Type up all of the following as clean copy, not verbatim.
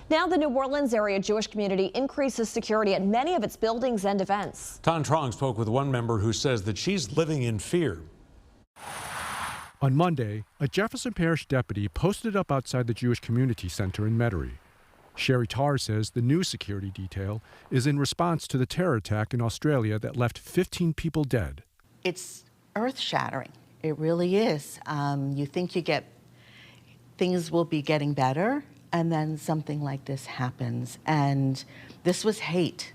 Now the New Orleans area Jewish community increases security at many of its buildings and events. Ton Trong spoke with one member who says that she's living in fear. On Monday, a Jefferson Parish deputy posted up outside the Jewish Community Center in Metairie. Sherry Tarr says the new security detail is in response to the terror attack in Australia that left 15 people dead. It's earth-shattering. It really is. You think things will be getting better, and then something like this happens. And this was hate.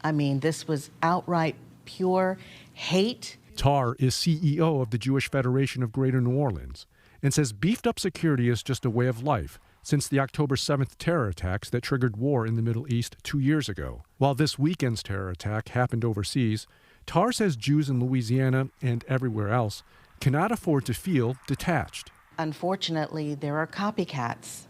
I mean, this was outright pure hate. Tarr is CEO of the Jewish Federation of Greater New Orleans and says beefed up security is just a way of life since the October 7th terror attacks that triggered war in the Middle East 2 years ago. While this weekend's terror attack happened overseas, Tarr says Jews in Louisiana and everywhere else cannot afford to feel detached. Unfortunately, there are copycats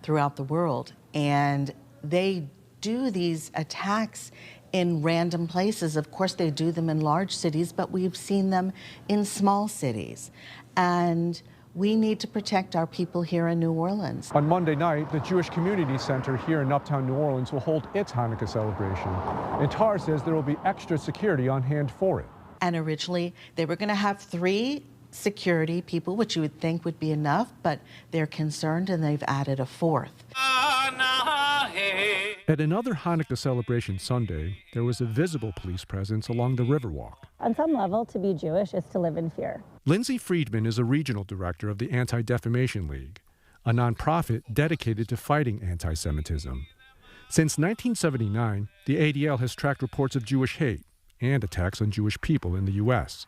throughout the world, and they do these attacks in random places. Of course, they do them in large cities, but we've seen them in small cities. And we need to protect our people here in New Orleans. On Monday night, the Jewish Community Center here in Uptown New Orleans will hold its Hanukkah celebration. And Tarr says there will be extra security on hand for it. And originally, they were going to have 3 security people, which you would think would be enough, but they're concerned and they've added a 4th. At another Hanukkah celebration Sunday, there was a visible police presence along the Riverwalk. On some level, to be Jewish is to live in fear. Lindsay Friedman is a regional director of the Anti-Defamation League, a nonprofit dedicated to fighting anti-Semitism. Since 1979, the ADL has tracked reports of Jewish hate and attacks on Jewish people in the U.S.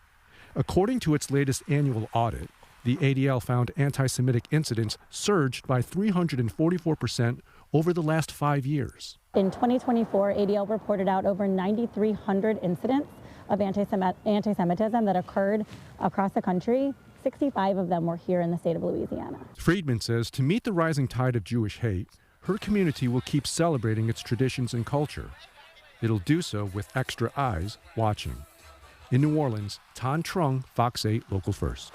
According to its latest annual audit, the ADL found anti-Semitic incidents surged by 344% over the last 5 years. In 2024, ADL reported out over 9,300 incidents of anti-Semitism that occurred across the country. 65 of them were here in the state of Louisiana. Friedman says to meet the rising tide of Jewish hate, her community will keep celebrating its traditions and culture. It'll do so with extra eyes watching. In New Orleans, Ton Trong, Fox 8 Local First.